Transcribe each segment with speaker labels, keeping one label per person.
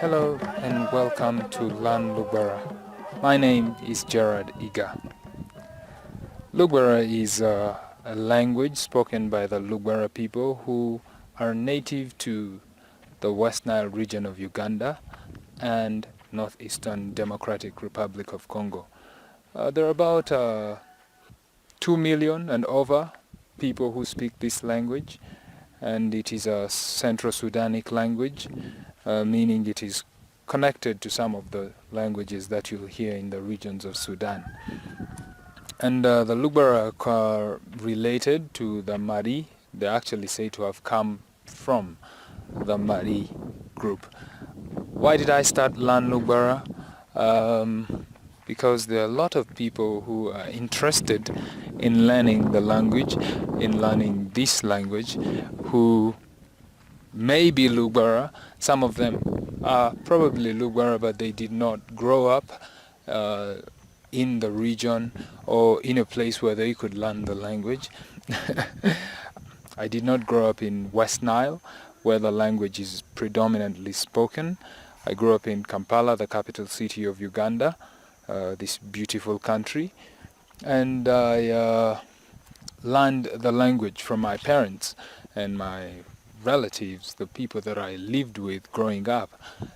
Speaker 1: Hello and welcome to Learn Lugbara. My name is Gerard Iga. Lugbara is a language spoken by the Lugbara people who are native to the West Nile region of Uganda and Northeastern Democratic Republic of Congo. There are about 2 million and over people who speak this language, and it is a Central Sudanic language, meaning it is connected to some of the languages that you'll hear in the regions of Sudan. And the Lugbara are related to the Mari. They actually say to have come from the Mari group. Why did I start Learn Lugbara? Because there are a lot of people who are interested in learning the language, in learning this language, who may be Lugbara. Some of them are probably Lugbara, but they did not grow up in the region or in a place where they could learn the language. I did not grow up in West Nile, where the language is predominantly spoken. I grew up in Kampala, the capital city of Uganda, this beautiful country, and I learned the language from my parents and my relatives, the people that I lived with growing up.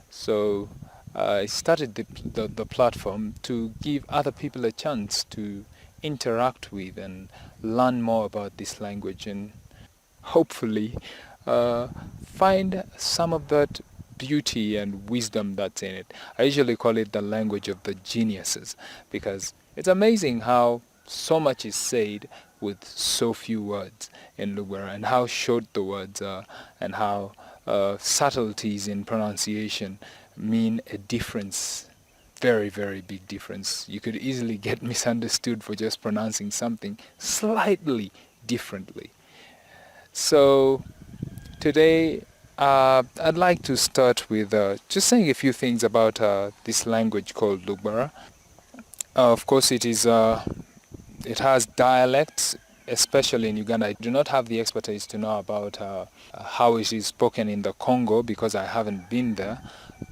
Speaker 1: So I started the platform to give other people a chance to interact with and learn more about this language and hopefully find some of that beauty and wisdom that's in it. I usually call it the language of the geniuses because it's amazing how so much is said with so few words in Lugbara, and how short the words are, and how subtleties in pronunciation mean a difference, very, very big difference. You could easily get misunderstood for just pronouncing something slightly differently. So today I'd like to start with just saying a few things about this language called Lugbara. Of course, it has dialects, especially in Uganda. I do not have the expertise to know about how it is spoken in the Congo because I haven't been there,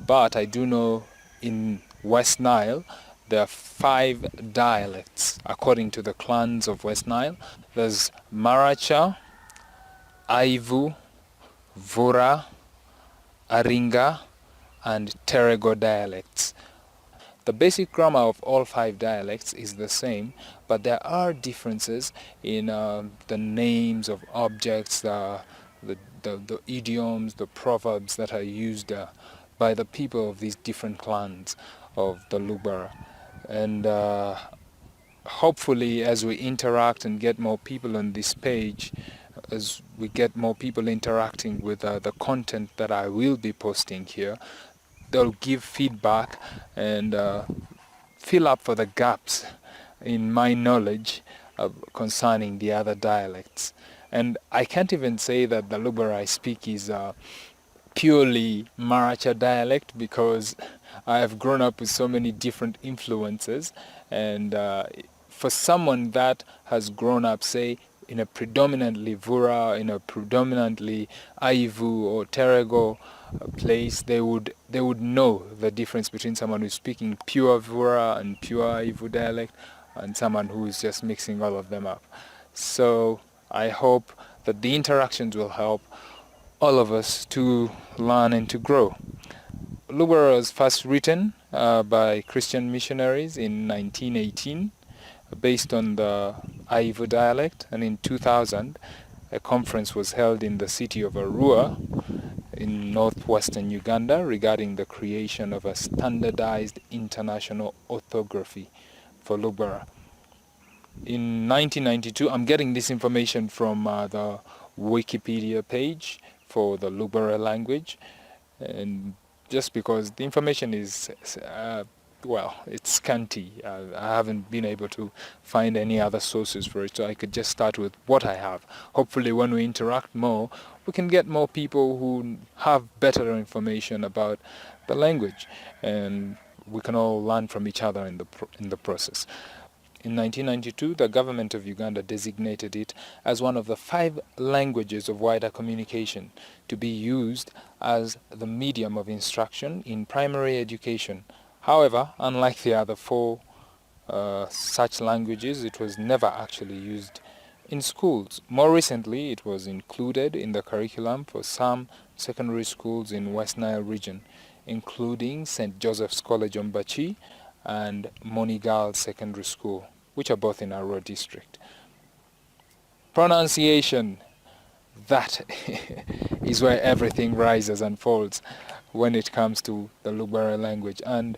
Speaker 1: but I do know in West Nile there are 5 dialects according to the clans of West Nile. There's Maracha, Aivu, Vura, Aringa, and Terego dialects. The basic grammar of all 5 dialects is the same, but there are differences in the names of objects, the idioms, the proverbs that are used by the people of these different clans of the Lugbara. And hopefully as we interact and get more people on this page, as we get more people interacting with the content that I will be posting here, they'll give feedback and fill up for the gaps in my knowledge concerning the other dialects. And I can't even say that the Lugbara I speak is purely Maracha dialect because I have grown up with so many different influences, and for someone that has grown up, say, in a predominantly Vura, in a predominantly Aivu or Terego place, they would know the difference between someone who's speaking pure Vura and pure Aivu dialect and someone who is just mixing all of them up. So I hope that the interactions will help all of us to learn and to grow. Lugbara was first written by Christian missionaries in 1918 based on the Aivu dialect, and in 2000 a conference was held in the city of Arua in northwestern Uganda regarding the creation of a standardized international orthography for Lugbara. In 1992, I'm getting this information from the Wikipedia page for the Lugbara language, and just because the information is it's scanty. I haven't been able to find any other sources for it, so I could just start with what I have. Hopefully when we interact more, we can get more people who have better information about the language, and we can all learn from each other in the process. In 1992, the government of Uganda designated it as one of the 5 languages of wider communication to be used as the medium of instruction in primary education. However, unlike the other 4 such languages, it was never actually used in schools. More recently, it was included in the curriculum for some secondary schools in West Nile region, including St. Joseph's College Ombachi and Monigal Secondary School, which are both in Arua district. Pronunciation, that is where everything rises and falls when it comes to the Lugbara language and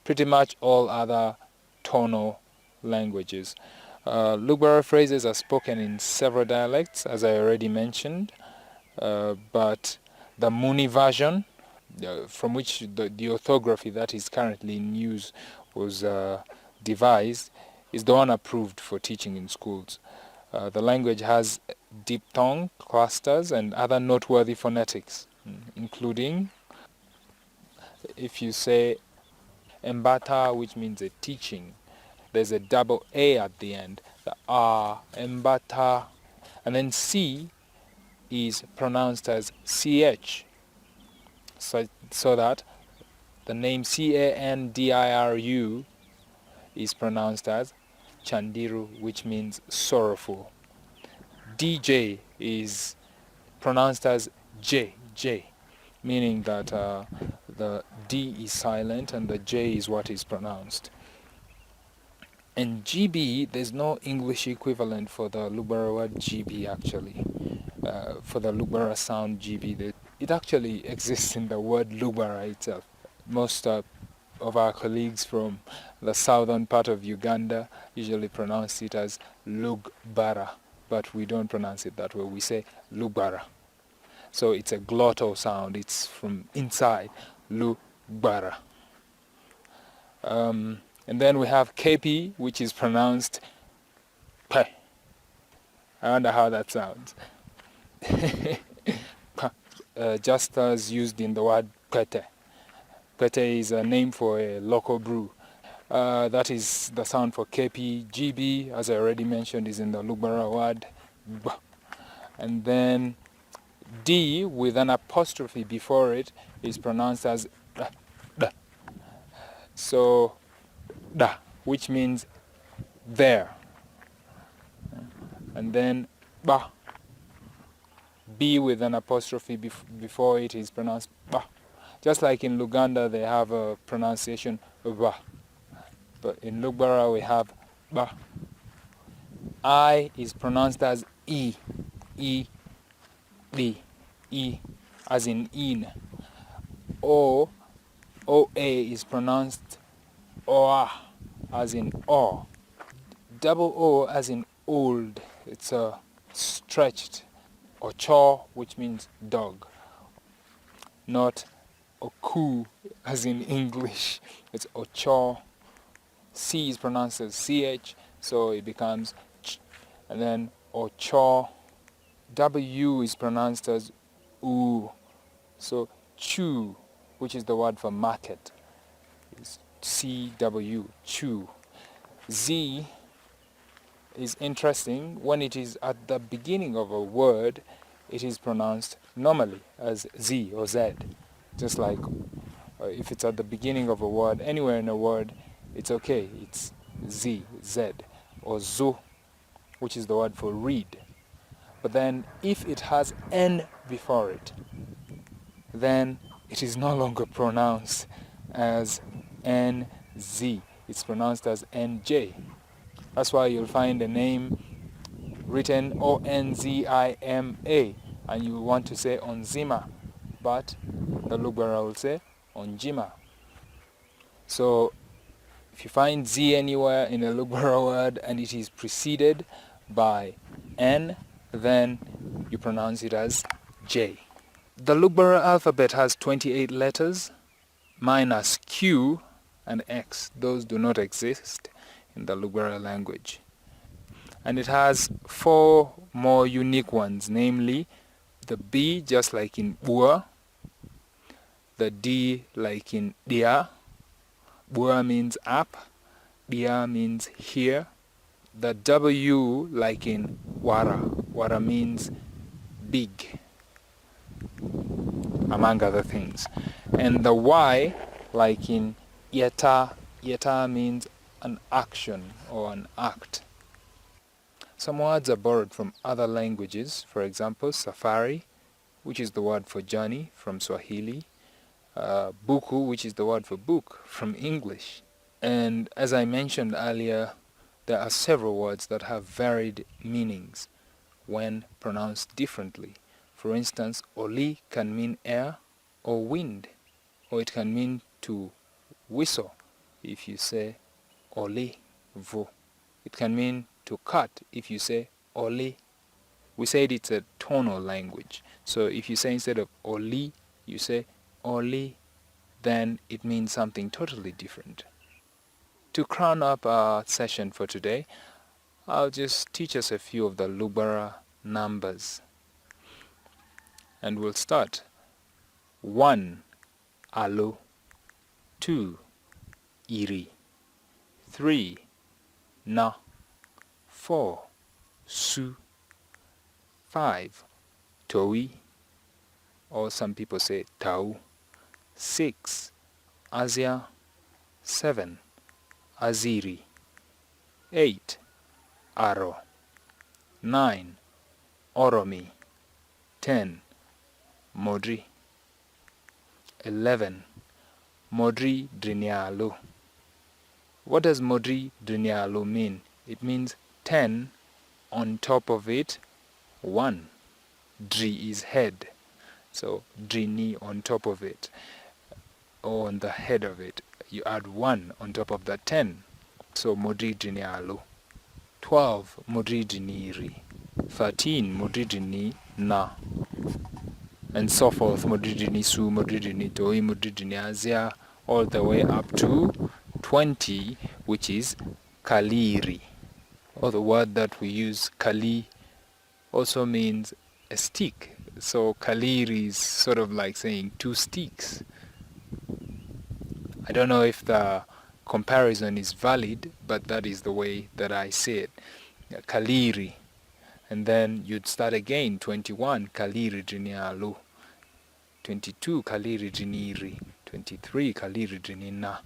Speaker 1: pretty much all other tonal languages. Lugbara phrases are spoken in several dialects, as I already mentioned, but the Muni version, from which the orthography that is currently in use was devised, is the one approved for teaching in schools. The language has diphthong clusters and other noteworthy phonetics, including if you say Mbata, which means a teaching, there's a double A at the end, the Mbata, and then C is pronounced as CH, so that the name Candiru is pronounced as Chandiru, which means sorrowful. DJ is pronounced as J, meaning that the D is silent and the J is what is pronounced. And GB, there's no English equivalent for the Lugbara word GB actually. For the Lugbara sound GB, it actually exists in the word Lugbara itself. Most of our colleagues from the southern part of Uganda usually pronounce it as Lugbara, but we don't pronounce it that way. We say Lugbara. So it's a glottal sound. It's from inside, Lugbara. And then we have KP, which is pronounced P. I wonder how that sounds. Just as used in the word Pete. Pete is a name for a local brew. That is the sound for KP. GB, as I already mentioned, is in the Lugbara word B. And then D with an apostrophe before it is pronounced as D. D. So, Da, which means there. And then Ba. B with an apostrophe before it is pronounced Ba. Just like in Luganda they have a pronunciation Ba. But in Lugbara we have Ba. I is pronounced as E. E. D. E as in in. O. O-A is pronounced Oa as in O. Double O as in old. It's stretched. Ocho, which means dog. Not Oku as in English. It's Ocho. C is pronounced as CH, so it becomes Ch. And then Ocho. W is pronounced as U. So Chu, which is the word for market, is CW, Chu. Z is interesting. When it is at the beginning of a word, it is pronounced normally as Z or Z. Just like if it's at the beginning of a word, anywhere in a word, it's okay. It's Z, Z. Or Zu, which is the word for read. But then if it has N before it, then it is no longer pronounced as NZ. It's pronounced as NJ. That's why you'll find a name written Onzima, and you want to say Onzima, but the Lugbara will say Onjima. So if you find Z anywhere in a Lugbara word and it is preceded by N, then you pronounce it as J. The Lugbara alphabet has 28 letters, minus Q and X. Those do not exist in the Lugbara language. And it has 4 more unique ones, namely the B, just like in Bua, the D like in Dia. Bua means up. Bia means here. The W, like in wara. Wara means big, among other things. And the Y, like in yeta. Yeta means an action or an act. Some words are borrowed from other languages. For example, safari, which is the word for journey from Swahili. Buku, which is the word for book from English. And as I mentioned earlier, there are several words that have varied meanings when pronounced differently. For instance, oli can mean air or wind, or it can mean to whistle if you say oli vo. It can mean to cut if you say oli. We said it's a tonal language. So if you say instead of oli, you say oli, then it means something totally different. To crown up our session for today, I'll just teach us a few of the Lugbara numbers. And we'll start. 1. Alo. 2. Iri. 3. Na. 4. Su. 5. Toi, or some people say Tau. 6. Azia. 7. Aziri. 8. Aro. 9. Oromi. 10. Modri. 11. Modri Drinialo. What does Modri Drinialo mean? It means 10, on top of it 1. Dri is head, so Drini on top of it, or on the head of it. You add 1 on top of the 10, so Modri Drinialo. 12. Modri Driniri. 13. Modri Drini Na. And so forth. Modri Drini Su, Modri Drini Toi, Modri Drini Azia, all the way up to 20, which is Kaliri. Or the word that we use, Kali, also means a stick. So Kaliri is sort of like saying 2 sticks. I don't know if the comparison is valid, but that is the way that I say it. Kaliri. And then you'd start again. 21, Kaliri Drinialu. 22, Kaliri Driniri. 23, Kaliri Drinina.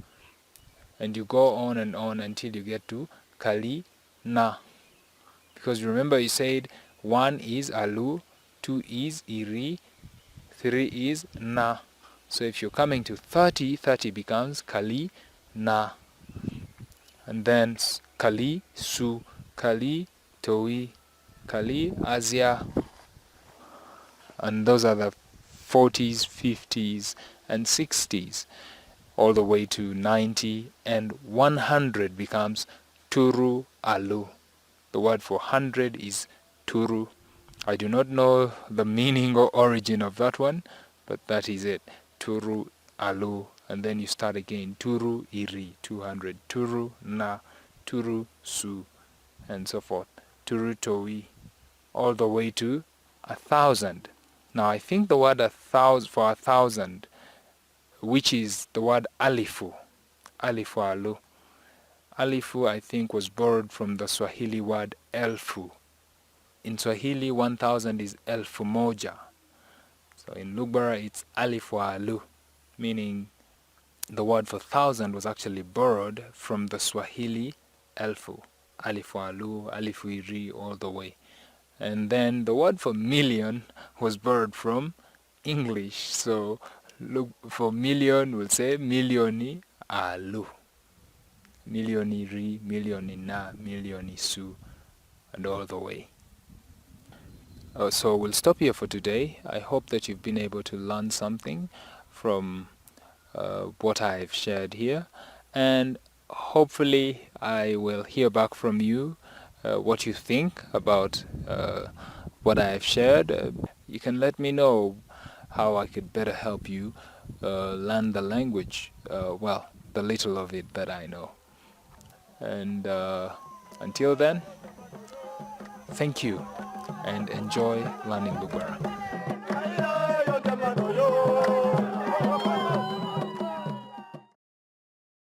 Speaker 1: And you go on and on until you get to Kali Na. Because remember you said 1 is Alu, 2 is Iri, 3 is Na. So if you're coming to 30, 30 becomes Kali Na. And then Kali Su, Kali Toi, Kali Azia. And those are the 40s, 50s, and 60s, all the way to 90, and 100 becomes Turu Alu. The word for 100 is Turu. I do not know the meaning or origin of that one, but that is it. Turu Alu. And then you start again. Turu Iri, 200. Turu Na, Turu Su, and so forth. Turu Toi, all the way to 1,000. Now I think the word 1,000 for 1,000, which is the word alifu, alifu alu. Alifu, I think, was borrowed from the Swahili word elfu. In Swahili, 1,000 is elfu moja. So in Lugbara, it's alifu alu, meaning the word for 1,000 was actually borrowed from the Swahili elfu. Alifu alu, alifu iri, all the way. And then the word for million was borrowed from English. So look, for million, we'll say milioni alu. Milioni ri, milioni na, milioni su, and all the way. So we'll stop here for today. I hope that you've been able to learn something from what I've shared here. And hopefully I will hear back from you what you think about what I have shared. You can let me know how I could better help you learn the language, well, the little of it that I know. And until then, thank you and enjoy learning Lugbara.